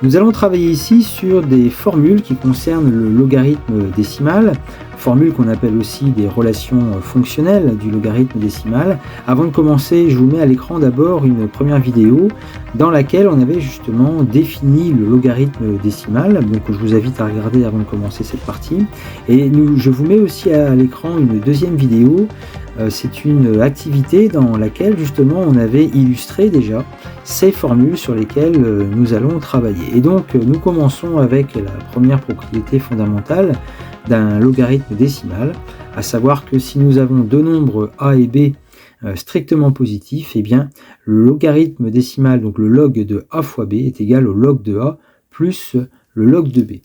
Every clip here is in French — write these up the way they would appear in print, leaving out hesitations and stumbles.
Nous allons travailler ici sur des formules qui concernent le logarithme décimal, formules qu'on appelle aussi des relations fonctionnelles du logarithme décimal. Avant de commencer, je vous mets à l'écran d'abord une première vidéo dans laquelle on avait justement défini le logarithme décimal, donc je vous invite à regarder avant de commencer cette partie. Et je vous mets aussi à l'écran une deuxième vidéo. C'est une activité dans laquelle justement on avait illustré déjà ces formules sur lesquelles nous allons travailler. Et donc nous commençons avec la première propriété fondamentale d'un logarithme décimal, à savoir que si nous avons deux nombres a et b strictement positifs, eh bien le logarithme décimal, donc le log de a fois b, est égal au log de a plus le log de b.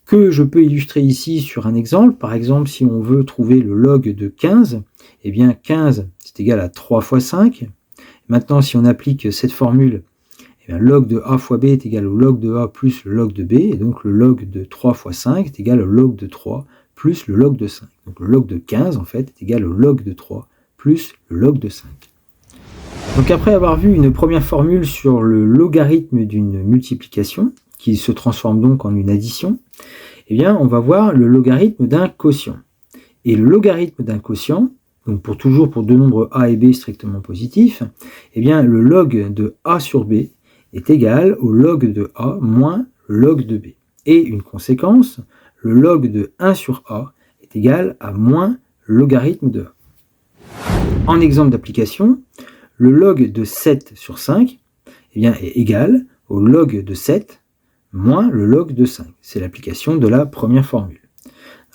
Que je peux illustrer ici sur un exemple. Par exemple, si on veut trouver le log de 15, eh bien 15 c'est égal à 3 fois 5. Maintenant, si on applique cette formule, eh bien, log de a fois b est égal au log de a plus le log de b, et donc le log de 3 fois 5 est égal au log de 3 plus le log de 5. Donc le log de 15 en fait est égal au log de 3 plus le log de 5. Donc après avoir vu une première formule sur le logarithme d'une multiplication, qui se transforme donc en une addition, eh bien, on va voir le logarithme d'un quotient. Et le logarithme d'un quotient, donc toujours pour deux nombres a et b strictement positifs, eh bien, le log de a sur b est égal au log de a moins le log de b. Et une conséquence, le log de 1 sur a est égal à moins le logarithme de a. En exemple d'application, le log de 7 sur 5 eh bien, est égal au log de 7 moins le log de 5. C'est l'application de la première formule.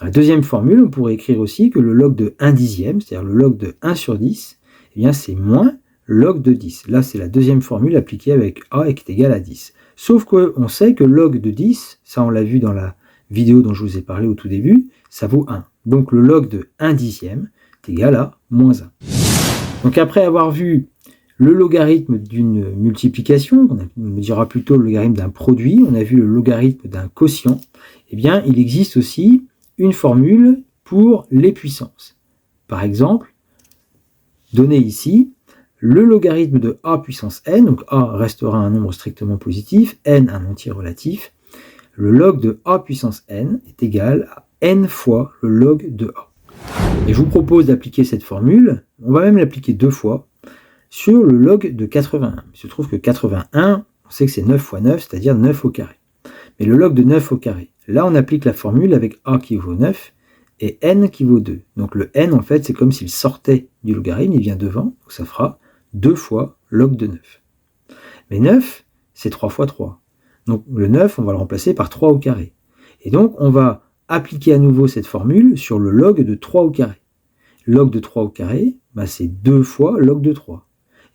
Dans la deuxième formule, on pourrait écrire aussi que le log de 1 dixième, c'est-à-dire le log de 1 sur 10, eh bien c'est moins le log de 10. Là, c'est la deuxième formule appliquée avec a qui est égal à 10. Sauf qu'on sait que le log de 10, ça on l'a vu dans la vidéo dont je vous ai parlé au tout début, ça vaut 1. Donc le log de 1 dixième est égal à moins 1. Donc après avoir vu le logarithme d'une multiplication, on dira plutôt le logarithme d'un produit, on a vu le logarithme d'un quotient, eh bien il existe aussi une formule pour les puissances. Par exemple, donné ici, le logarithme de a puissance n, donc a restera un nombre strictement positif, n un entier relatif, le log de a puissance n est égal à n fois le log de a. Et je vous propose d'appliquer cette formule, on va même l'appliquer deux fois, sur le log de 81. Il se trouve que 81, on sait que c'est 9 fois 9, c'est-à-dire 9 au carré. Mais le log de 9 au carré, là on applique la formule avec a qui vaut 9 et n qui vaut 2. Donc le n en fait c'est comme s'il sortait du logarithme, il vient devant, donc ça fera 2 fois log de 9. Mais 9 c'est 3 fois 3. Donc le 9 on va le remplacer par 3 au carré. Et donc on va appliquer à nouveau cette formule sur le log de 3 au carré. Log de 3 au carré, bah, c'est 2 fois log de 3.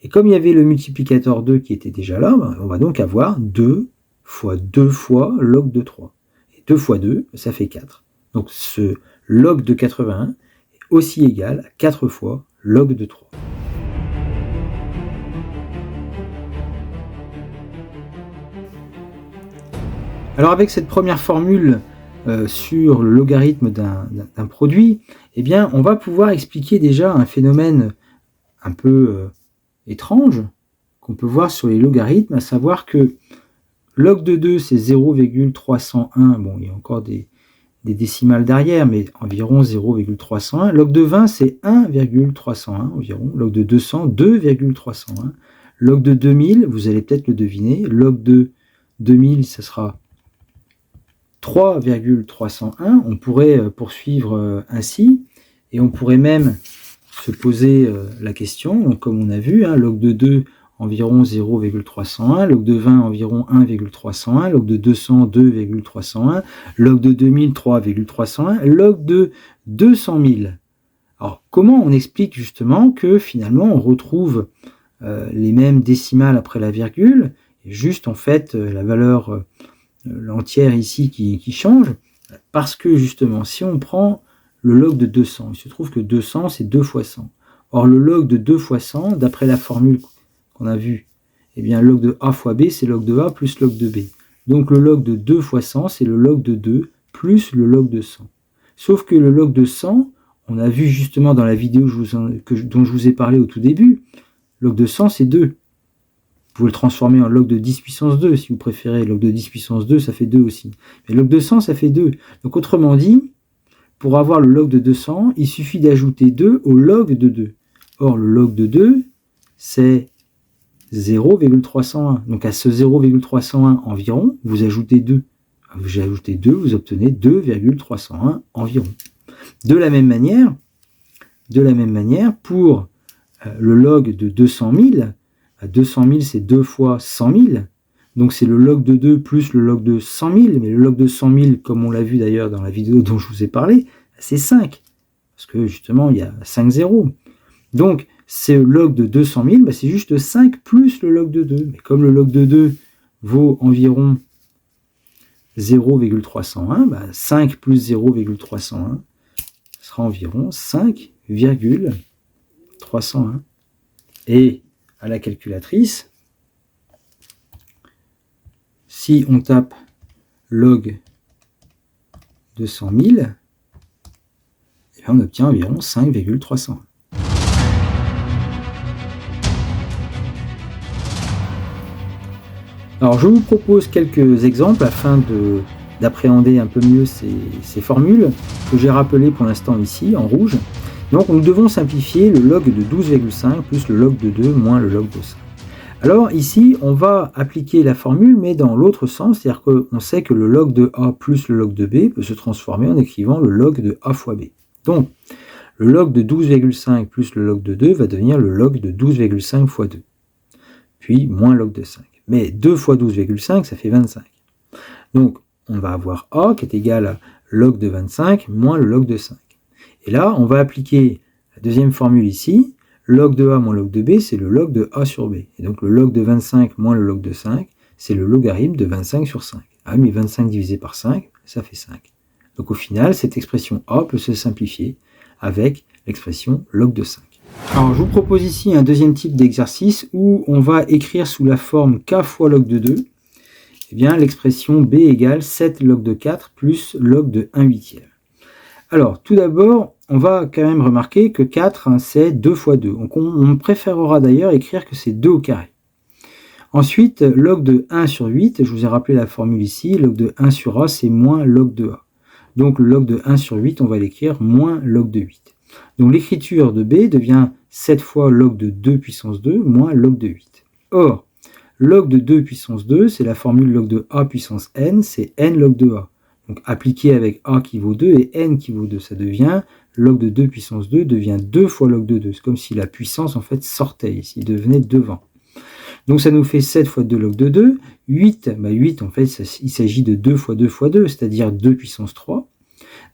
Et comme il y avait le multiplicateur 2 qui était déjà là, on va donc avoir 2 fois 2 fois log de 3. Et 2 fois 2, ça fait 4. Donc ce log de 81 est aussi égal à 4 fois log de 3. Alors avec cette première formule sur le logarithme d'un produit, eh bien, on va pouvoir expliquer déjà un phénomène un peu étrange qu'on peut voir sur les logarithmes, à savoir que log de 2 c'est 0,301, bon il y a encore des décimales derrière, mais environ 0,301, log de 20 c'est 1,301 environ, log de 200 2,301, log de 2000 vous allez peut-être le deviner, log de 2000 ça sera 3,301, on pourrait poursuivre ainsi, et on pourrait même se poser la question, donc comme on a vu, log de 2 environ 0,301, log de 20 environ 1,301, log de 200 2,301, log de 2000 3,301, log de 200 000. Alors comment on explique justement que finalement on retrouve les mêmes décimales après la virgule, et juste en fait la valeur l'entière ici qui change, parce que justement si on prend le log de 200, il se trouve que 200 c'est 2 fois 100. Or le log de 2 fois 100, d'après la formule qu'on a vue, eh bien log de a fois b c'est log de a plus log de b. Donc le log de 2 fois 100 c'est le log de 2 plus le log de 100. Sauf que le log de 100, on a vu justement dans la vidéo dont je vous ai parlé au tout début, log de 100 c'est 2. Vous pouvez le transformer en log de 10 puissance 2 si vous préférez. Log de 10 puissance 2, ça fait 2 aussi. Mais log de 100, ça fait 2. Donc autrement dit, pour avoir le log de 200, il suffit d'ajouter 2 au log de 2. Or, le log de 2, c'est 0,301. Donc à ce 0,301 environ, vous ajoutez 2. Vous ajoutez 2, vous obtenez 2,301 environ. De la même manière, pour le log de 200 000, 200 000 c'est 2 fois 100 000, donc c'est le log de 2 plus le log de 100 000, mais le log de 100 000, comme on l'a vu d'ailleurs dans la vidéo dont je vous ai parlé, c'est 5, parce que justement il y a 5 zéros. Donc ce log de 200 000, c'est juste 5 plus le log de 2, mais comme le log de 2 vaut environ 0,301, 5 plus 0,301 sera environ 5,301. Et à la calculatrice, si on tape log de 100 000, on obtient environ 5,301. Alors je vous propose quelques exemples afin d'appréhender un peu mieux ces formules que j'ai rappelées pour l'instant ici en rouge. Donc nous devons simplifier le log de 12,5 plus le log de 2 moins le log de 5. Alors ici on va appliquer la formule mais dans l'autre sens, c'est-à-dire qu'on sait que le log de A plus le log de B peut se transformer en écrivant le log de A fois B. Donc le log de 12,5 plus le log de 2 va devenir le log de 12,5 fois 2, puis moins log de 5. Mais 2 fois 12,5, ça fait 25. Donc, on va avoir A qui est égal à log de 25 moins le log de 5. Et là, on va appliquer la deuxième formule ici. Log de A moins log de B, c'est le log de A sur B. Et donc, le log de 25 moins le log de 5, c'est le logarithme de 25 sur 5. Ah, mais 25 divisé par 5, ça fait 5. Donc, au final, cette expression A peut se simplifier avec l'expression log de 5. Alors, je vous propose ici un deuxième type d'exercice où on va écrire sous la forme k fois log de 2, eh bien, l'expression b égale 7 log de 4 plus log de 1 huitième. Alors, tout d'abord, on va quand même remarquer que 4, c'est 2 fois 2. Donc, on préférera d'ailleurs écrire que c'est 2 au carré. Ensuite, log de 1 sur 8, je vous ai rappelé la formule ici, log de 1 sur A, c'est moins log de A. Donc, le log de 1 sur 8, on va l'écrire moins log de 8. Donc l'écriture de B devient 7 fois log de 2 puissance 2 moins log de 8. Or, log de 2 puissance 2, c'est la formule log de A puissance n, c'est n log de A. Donc appliqué avec A qui vaut 2 et n qui vaut 2, ça devient log de 2 puissance 2 devient 2 fois log de 2. C'est comme si la puissance en fait sortait ici, devenait devant. Donc ça nous fait 7 fois 2 log de 2. 8, 8 en fait il s'agit de 2 fois 2 fois 2, c'est-à-dire 2 puissance 3.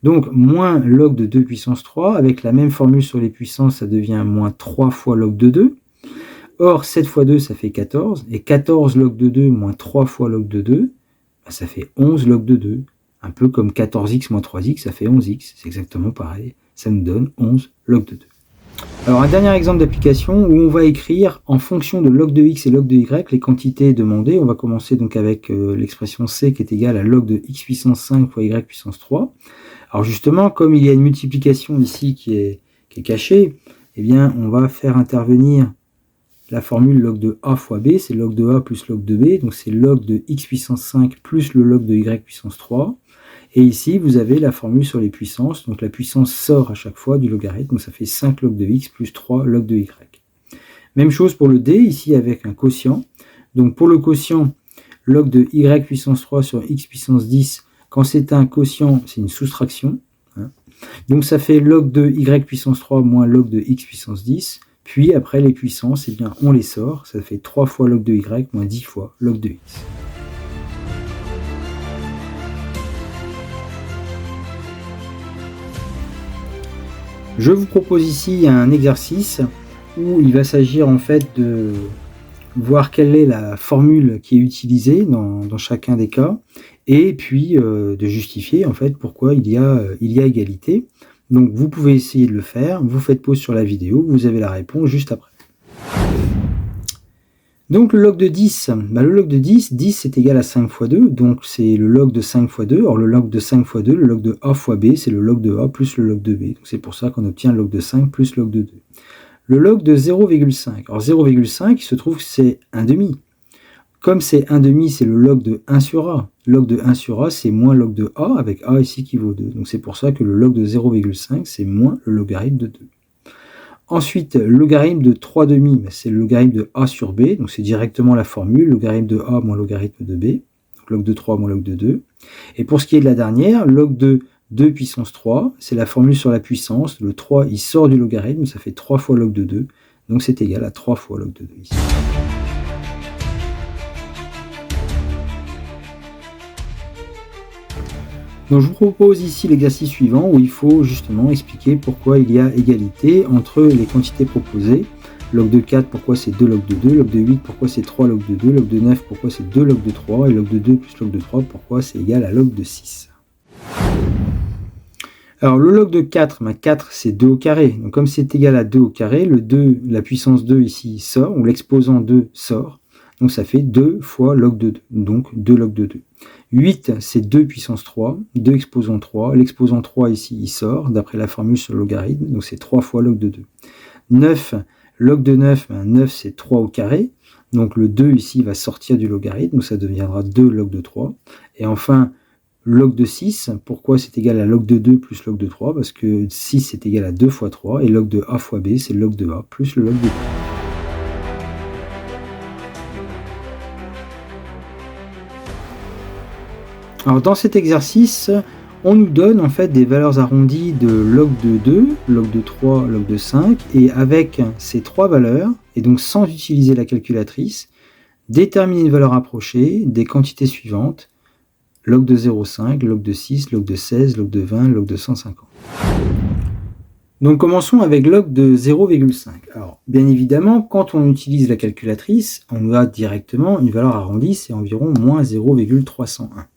Donc, moins log de 2 puissance 3, avec la même formule sur les puissances, ça devient moins 3 fois log de 2. Or, 7 fois 2, ça fait 14. Et 14 log de 2 moins 3 fois log de 2, ça fait 11 log de 2. Un peu comme 14x moins 3x, ça fait 11x. C'est exactement pareil. Ça nous donne 11 log de 2. Alors, un dernier exemple d'application où on va écrire en fonction de log de x et log de y les quantités demandées. On va commencer donc avec l'expression c qui est égale à log de x puissance 5 fois y puissance 3. Alors justement, comme il y a une multiplication ici qui est cachée, eh bien, on va faire intervenir la formule log de a fois b, c'est log de a plus log de b, donc c'est log de x puissance 5 plus le log de y puissance 3. Et ici, vous avez la formule sur les puissances, donc la puissance sort à chaque fois du logarithme, donc ça fait 5 log de x plus 3 log de y. Même chose pour le d, ici avec un quotient. Donc pour le quotient, log de y puissance 3 sur x puissance 10, quand c'est un quotient, c'est une soustraction. Donc ça fait log de y puissance 3 moins log de x puissance 10. Puis après les puissances, eh bien, on les sort. Ça fait 3 fois log de y moins 10 fois log de x. Je vous propose ici un exercice où il va s'agir en fait de voir quelle est la formule qui est utilisée dans chacun des cas, et puis de justifier en fait pourquoi il y a égalité. Donc vous pouvez essayer de le faire, vous faites pause sur la vidéo, vous avez la réponse juste après. Donc le log de 10, le log de 10 c'est égal à 5 fois 2, donc c'est le log de 5 fois 2, or le log de 5 fois 2, le log de A fois B, c'est le log de A plus le log de B, donc c'est pour ça qu'on obtient le log de 5 plus log de 2. Le log de 0,5, alors 0,5 il se trouve que c'est un demi, Comme c'est 1 demi, c'est le log de 1 sur A. Log de 1 sur A, c'est moins log de A, avec A ici qui vaut 2. Donc c'est pour ça que le log de 0,5, c'est moins le logarithme de 2. Ensuite, logarithme de 3 demi, c'est le logarithme de A sur B. Donc c'est directement la formule, logarithme de A moins logarithme de B. Donc log de 3 moins log de 2. Et pour ce qui est de la dernière, log de 2 puissance 3, c'est la formule sur la puissance. Le 3, il sort du logarithme, ça fait 3 fois log de 2. Donc c'est égal à 3 fois log de 2 ici. Donc je vous propose ici l'exercice suivant où il faut justement expliquer pourquoi il y a égalité entre les quantités proposées. Log de 4, pourquoi c'est 2 log de 2, log de 8, pourquoi c'est 3 log de 2, log de 9, pourquoi c'est 2 log de 3, et log de 2 plus log de 3, pourquoi c'est égal à log de 6. Alors le log de 4, 4 c'est 2 au carré, donc comme c'est égal à 2 au carré, le 2, la puissance 2 ici sort, ou l'exposant 2 sort, donc ça fait 2 fois log de 2, donc 2 log de 2. 8 c'est 2 puissance 3, 2 exposant 3, l'exposant 3 ici il sort, d'après la formule sur le logarithme, donc c'est 3 fois log de 2. 9, log de 9, 9 c'est 3 au carré, donc le 2 ici va sortir du logarithme, donc ça deviendra 2 log de 3. Et enfin, log de 6, pourquoi c'est égal à log de 2 plus log de 3? Parce que 6 c'est égal à 2 fois 3, et log de A fois B, c'est log de A plus le log de B. Alors dans cet exercice, on nous donne en fait des valeurs arrondies de log de 2, log de 3, log de 5, et avec ces trois valeurs, et donc sans utiliser la calculatrice, déterminer une valeur approchée des quantités suivantes, log de 0,5, log de 6, log de 16, log de 20, log de 150. Donc commençons avec log de 0,5. Alors bien évidemment, quand on utilise la calculatrice, on a directement une valeur arrondie, c'est environ moins 0,301.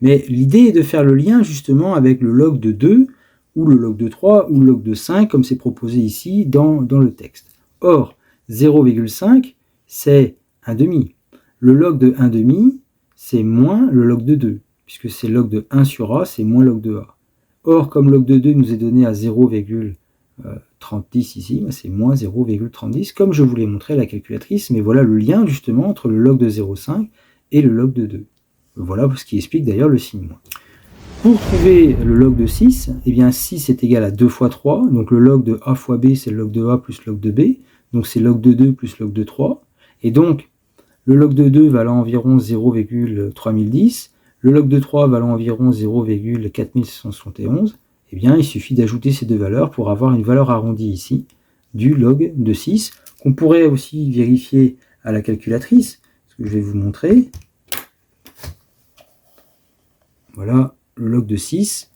Mais l'idée est de faire le lien justement avec le log de 2, ou le log de 3, ou le log de 5, comme c'est proposé ici dans le texte. Or, 0,5, c'est 1 demi. Le log de 1 demi, c'est moins le log de 2, puisque c'est log de 1 sur A, c'est moins log de A. Or, comme log de 2 nous est donné à 0,30 ici, c'est moins 0,30, comme je vous l'ai montré à la calculatrice, mais voilà le lien justement entre le log de 0,5 et le log de 2. Voilà ce qui explique d'ailleurs le signe moins. Pour trouver le log de 6, eh bien 6 est égal à 2 fois 3, donc le log de A fois B, c'est le log de A plus log de B, donc c'est log de 2 plus log de 3, et donc le log de 2 valant environ 0,3010, le log de 3 valant environ 0,4671, eh bien il suffit d'ajouter ces deux valeurs pour avoir une valeur arrondie ici du log de 6, qu'on pourrait aussi vérifier à la calculatrice, ce que je vais vous montrer. Voilà le log de 6,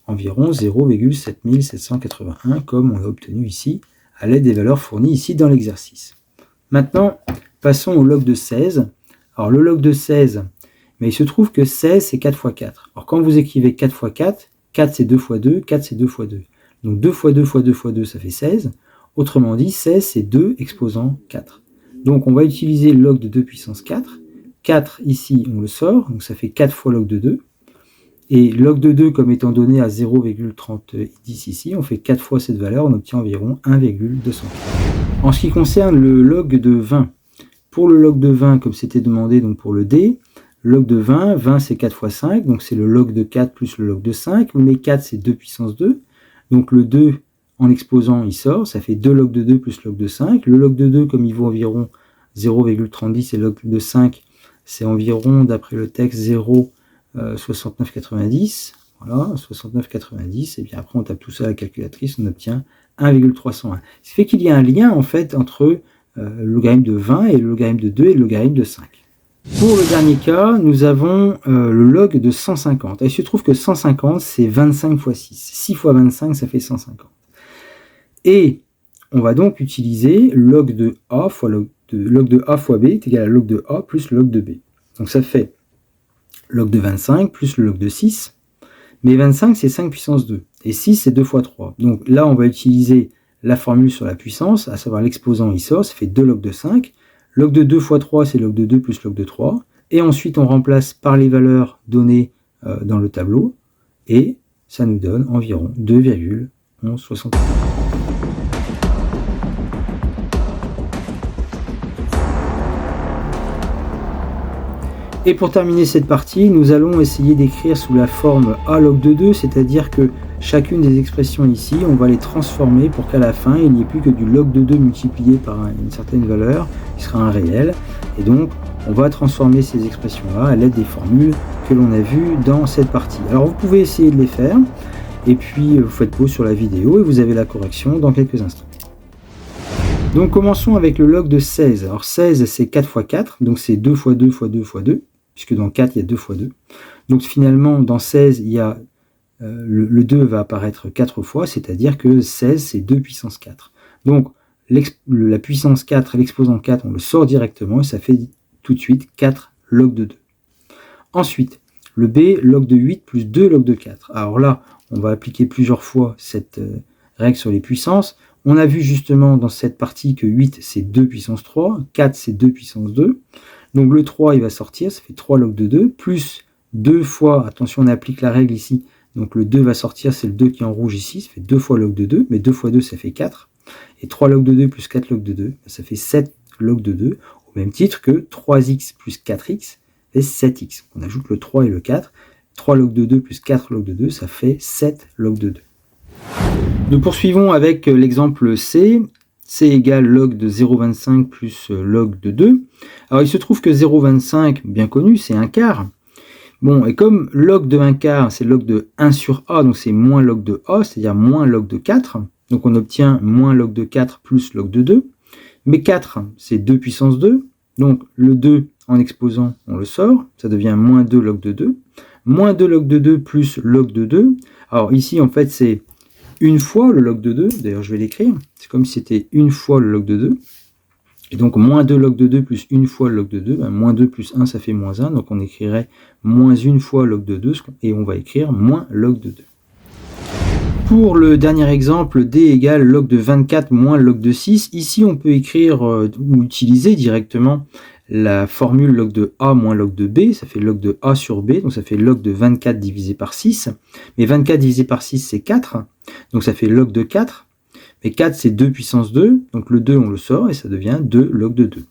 environ 0,7781, comme on l'a obtenu ici, à l'aide des valeurs fournies ici dans l'exercice. Maintenant, passons au log de 16. Alors le log de 16, mais il se trouve que 16 c'est 4 fois 4. Alors quand vous écrivez 4 fois 4, 4 c'est 2 fois 2, 4 c'est 2 fois 2. Donc 2 fois 2 fois 2 fois 2, ça fait 16. Autrement dit, 16 c'est 2 exposant 4. Donc on va utiliser le log de 2 puissance 4. 4 ici, on le sort, donc ça fait 4 fois log de 2. Et log de 2 comme étant donné à 0,30 ici, on fait 4 fois cette valeur, on obtient environ 1,200. En ce qui concerne le log de 20, pour le log de 20, comme c'était demandé donc pour le D, log de 20, 20 c'est 4 fois 5, donc c'est le log de 4 plus le log de 5, mais 4 c'est 2 puissance 2, donc le 2 en exposant il sort, ça fait 2 log de 2 plus log de 5, le log de 2 comme il vaut environ 0,30 et le log de 5 c'est environ, d'après le texte, 0,6990. Voilà, 69,90. Et bien après, on tape tout ça à la calculatrice, on obtient 1,301. Ce qui fait qu'il y a un lien, en fait, entre le logarithme de 20 et le logarithme de 2 et le logarithme de 5. Pour le dernier cas, nous avons le log de 150. Et il se trouve que 150, c'est 25 fois 6. 6 fois 25, ça fait 150. Et on va donc utiliser log de A fois log de A fois B est égal à log de A plus log de B. Donc ça fait log de 25 plus le log de 6. Mais 25, c'est 5 puissance 2. Et 6, c'est 2 fois 3. Donc là, on va utiliser la formule sur la puissance, à savoir l'exposant, il sort, ça fait 2 log de 5. Log de 2 fois 3, c'est log de 2 plus log de 3. Et ensuite, on remplace par les valeurs données dans le tableau. Et ça nous donne environ 2,1161. Et pour terminer cette partie, nous allons essayer d'écrire sous la forme a log de 2, c'est-à-dire que chacune des expressions ici, on va les transformer pour qu'à la fin, il n'y ait plus que du log de 2 multiplié par une certaine valeur, qui sera un réel. Et donc, on va transformer ces expressions-là à l'aide des formules que l'on a vues dans cette partie. Alors, vous pouvez essayer de les faire, et puis vous faites pause sur la vidéo et vous avez la correction dans quelques instants. Donc, commençons avec le log de 16. Alors, 16, c'est 4 fois 4, donc c'est 2 fois 2 fois 2 fois 2. Puisque dans 4, il y a 2 fois 2. Donc finalement, dans 16, il y a, le 2 va apparaître 4 fois, c'est-à-dire que 16, c'est 2 puissance 4. Donc la puissance 4 et l'exposant 4, on le sort directement, et ça fait tout de suite 4 log de 2. Ensuite, le b, log de 8 plus 2 log de 4. Alors là, on va appliquer plusieurs fois cette règle sur les puissances. On a vu justement dans cette partie que 8, c'est 2 puissance 3, 4, c'est 2 puissance 2. Donc le 3, il va sortir, ça fait 3 log de 2, plus 2 fois, attention, on applique la règle ici, donc le 2 va sortir, c'est le 2 qui est en rouge ici, ça fait 2 fois log de 2, mais 2 fois 2, ça fait 4. Et 3 log de 2 plus 4 log de 2, ça fait 7 log de 2, au même titre que 3x plus 4x fait 7x. On ajoute le 3 et le 4, 3 log de 2 plus 4 log de 2, ça fait 7 log de 2. Nous poursuivons avec l'exemple C. C égale log de 0,25 plus log de 2. Alors il se trouve que 0,25, bien connu, c'est un quart. Bon, et comme log de 1 quart, c'est log de 1 sur A, donc c'est moins log de A, c'est-à-dire moins log de 4. Donc on obtient moins log de 4 plus log de 2. Mais 4, c'est 2 puissance 2. Donc le 2, en exposant, on le sort. Ça devient moins 2 log de 2. Moins 2 log de 2 plus log de 2. Alors ici, en fait, c'est une fois le log de 2, d'ailleurs je vais l'écrire, c'est comme si c'était une fois le log de 2, et donc moins 2 log de 2 plus une fois le log de 2, ben moins 2 plus 1 ça fait moins 1, donc on écrirait moins une fois log de 2, et on va écrire moins log de 2. Pour le dernier exemple, D égale log de 24 moins log de 6, ici on peut écrire ou utiliser directement la formule log de A moins log de B, ça fait log de A sur B, donc ça fait log de 24 divisé par 6, mais 24 divisé par 6 c'est 4, donc ça fait log de 4, mais 4 c'est 2 puissance 2, donc le 2 on le sort et ça devient 2 log de 2.